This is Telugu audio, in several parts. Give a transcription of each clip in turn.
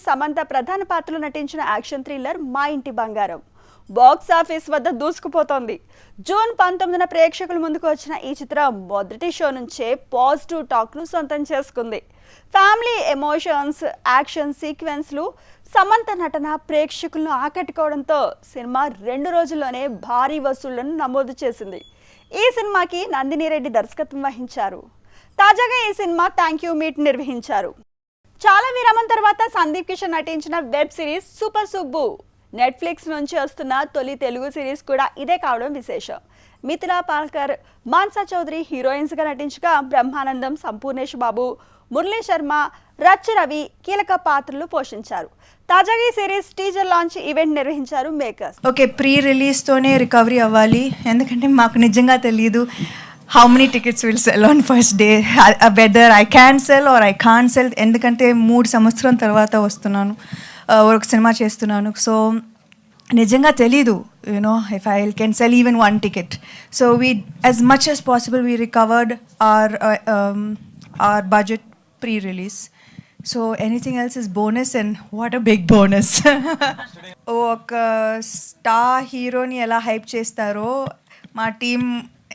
సమంత ప్రధాన పాత్రలో నటించిన యాక్షన్ థ్రిల్లర్ మా ఇంటి బంగారం బాక్స్ ఆఫీస్ వద్ద దూసుకుపోతోంది. జూన్ 19న ప్రేక్షకుల ముందుకు వచ్చిన ఈ చిత్రం మొదటి షో నుంచే పాజిటివ్ టాక్ను సొంతం చేసుకుంది. ఫ్యామిలీ ఎమోషన్స్, యాక్షన్ సీక్వెన్స్లు, సమంత నటన ప్రేక్షకులను ఆకట్టుకోవడంతో సినిమా 2 రోజుల్లోనే భారీ వసూళ్లను నమోదు చేసింది. ఈ సినిమాకి నందిని రెడ్డి దర్శకత్వం వహించారు. తాజాగా ఈ సినిమా థ్యాంక్ యూ మీట్ నిర్వహించారు. చాలా విరామం తర్వాత సందీప్ కిషన్ నటించిన web series super Subbu Netflix నుంచి వస్తున్న తొలి తెలుగు సిరీస్ కూడా ఇదే కావడం విశేషం. మిథిలా పాల్కర్, మాన్సా చౌదరి హీరోయిన్స్గా నటించగా బ్రహ్మానందం, సంపూర్ణేష్ బాబు, మురళీ శర్మ, రచ్చ రవి కీలక పాత్రలు పోషించారు. తాజాగా ఈ సిరీస్ టీజర్ లాంచ్ ఈవెంట్ నిర్వహించారు మేకర్స్. ఓకే, ప్రీ రిలీజ్తోనే రికవరీ అవ్వాలి, ఎందుకంటే మాకు నిజంగా తెలియదు how many tickets will sell on first day, whether I can sell or I can't sell, ఎందుకంటే 3 సంవత్సరం తర్వాత వస్తున్నాను, ఒక సినిమా చేస్తున్నాను. సో నిజంగా తెలీదు, you know, if I can sell even 1 ticket. So we as much as possible we recovered our budget pre-release. So anything else is bonus, and what a big bonus. ఒక స్టార్ హీరోని ఎలా హైప్ చేస్తారో మా టీమ్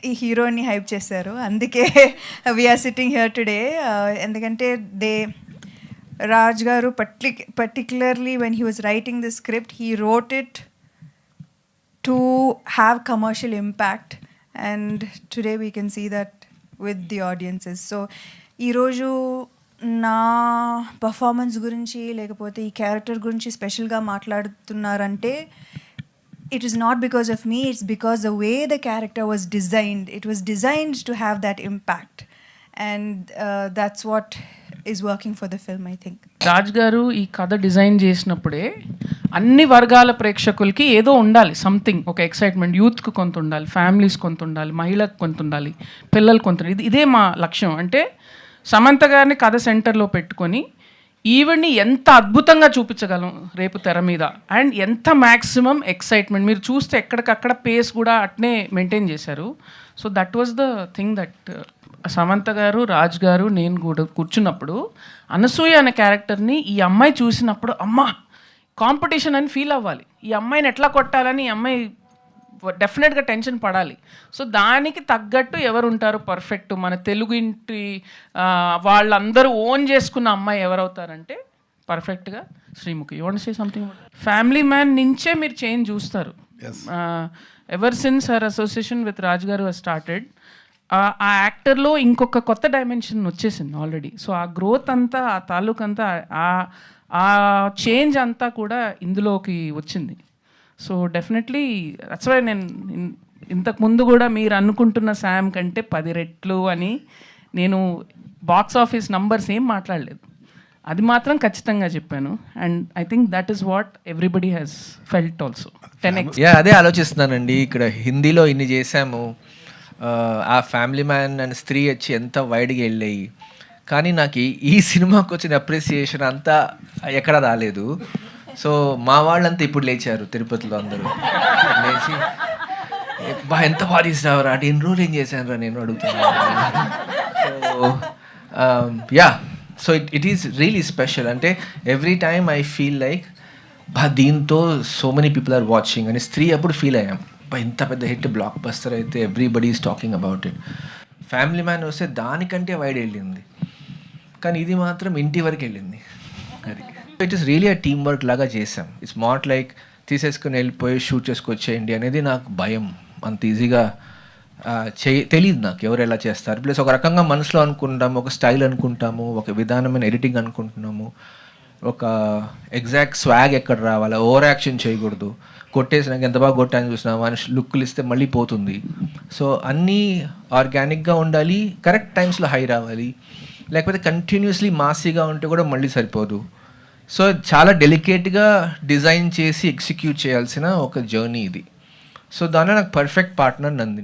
ఈ హీరోని హైప్ చేశారు. అందుకే వీఆర్ సిట్టింగ్ హియర్ టుడే. ఎందుకంటే రాజ్ గారు particularly when he was writing the script, he wrote it to have commercial impact, and today we can see that with the audiences. So ఈరోజు నా పర్ఫార్మెన్స్ గురించి లేకపోతే ఈ క్యారెక్టర్ గురించి స్పెషల్గా మాట్లాడుతున్నారంటే it is not because of me, it's because the way the character was designed, it was designed to have that impact, and that's what is working for the film, I think. Raj గారు ఈ కథ డిజైన్ చేసినప్పుడే అన్ని వర్గాల ప్రేక్షకులకి ఏదో ఉండాలి, సంథింగ్, ఒక ఎక్సైట్మెంట్. యూత్కి కొంత ఉండాలి, ఫ్యామిలీస్ కొంత ఉండాలి, మహిళకు కొంత ఉండాలి, పిల్లలు కొంత. ఇదే మా లక్ష్యం. అంటే సమంత గారిని కథ సెంటర్లో పెట్టుకొని ఈవెంట్ని ఎంత అద్భుతంగా చూపించగలం రేపు తెర మీద, అండ్ ఎంత మ్యాక్సిమం ఎక్సైట్మెంట్. మీరు చూస్తే ఎక్కడికక్కడ పేస్ కూడా అట్నే మెయింటైన్ చేశారు. So that was the thing that Samantha గారు, రాజ్ గారు, నేను కూడా కూర్చున్నప్పుడు అనసూయ అనే క్యారెక్టర్ని ఈ అమ్మాయి చూసినప్పుడు అమ్మ కాంపిటీషన్ అని ఫీల్ అవ్వాలి. ఈ అమ్మాయిని ఎట్లా కొట్టాలని ఈ అమ్మాయి డెఫినెట్గా టెన్షన్ పడాలి. సో దానికి తగ్గట్టు ఎవరు ఉంటారు పర్ఫెక్ట్, మన తెలుగు ఇంటి వాళ్ళందరూ ఓన్ చేసుకున్న అమ్మాయి ఎవరవుతారంటే పర్ఫెక్ట్గా Sreemukhi. You want say something? Family man నుంచే మీరు చేంజ్ చూస్తారు. Ever since her association with Raj గారు హస్ స్టార్టెడ్, ఆ యాక్టర్లో ఇంకొక కొత్త డైమెన్షన్ వచ్చేసింది ఆల్రెడీ. సో ఆ గ్రోత్ అంతా, ఆ తాలూకు అంతా, ఆ చేంజ్ అంతా కూడా ఇందులోకి వచ్చింది. సో డెఫినెట్లీ దట్స్ వై నేను ఇంతకుముందు కూడా మీరు అనుకుంటున్న శామ్ కంటే 10 రెట్లు అని నేను బాక్స్ ఆఫీస్ నంబర్స్ ఏం మాట్లాడలేదు, అది మాత్రం ఖచ్చితంగా చెప్పాను. And I think that is what everybody has felt also. 10x. అదే ఆలోచిస్తున్నానండి. ఇక్కడ హిందీలో ఇన్ని చేశాము, ఆ ఫ్యామిలీ మ్యాన్ అండ్ స్త్రీ వచ్చి ఎంత వైడ్గా వెళ్ళాయి, కానీ నాకు ఈ సినిమాకి వచ్చిన అప్రిసియేషన్ అంతా ఎక్కడ రాలేదు. సో మా వాళ్ళంతా ఇప్పుడు లేచారు తిరుపతిలో, అందరూ లేచి ఎంత బాగా తీసినావురా అంటే ఎన్ని రోజులు ఏం చేశాను రా నేను అడుగుతున్నాను. So yeah, so it is really special. అంటే every time I feel like దీంతో so many people are watching అని స్త్రీ అప్పుడు ఫీల్ అయ్యాం. ఇంత పెద్ద హిట్ బ్లాక్ బస్టర్ అయితే everybody is talking about it. Family Man వస్తే దానికంటే వైడ్ వెళ్ళింది, కానీ ఇది మాత్రం ఇంటి వరకు వెళ్ళింది. అది ఇట్ ఈస్ రియలీ ఆ టీమ్ వర్క్ లాగా చేసాం. ఇట్స్ నాట్ లైక్ తీసేసుకుని వెళ్ళిపోయి షూట్ చేసుకొచ్చేయండి అనేది నాకు భయం. అంత ఈజీగా తెలియదు నాకు ఎవరు ఎలా చేస్తారు. ప్లస్ ఒక రకంగా మనసులో అనుకుంటాము, ఒక స్టైల్ అనుకుంటాము, ఒక విధానమైన ఎడిటింగ్ అనుకుంటున్నాము, ఒక ఎగ్జాక్ట్ స్వాగ్ ఎక్కడ రావాలి, ఓవర్ యాక్షన్ చేయకూడదు, కొట్టేసినాక ఎంత బాగా కొట్టాలని చూసినా మనిషి లుక్కులు ఇస్తే మళ్ళీ పోతుంది. సో అన్నీ ఆర్గానిక్గా ఉండాలి, కరెక్ట్ టైమ్స్లో హై రావాలి, లేకపోతే కంటిన్యూస్లీ మాసీగా ఉంటే కూడా మళ్ళీ సరిపోదు. సో చాలా డెలికేట్గా డిజైన్ చేసి ఎగ్జిక్యూట్ చేయాల్సిన ఒక జర్నీ ఇది. సో దానిలో నాకు పర్ఫెక్ట్ పార్ట్నర్ నందిని.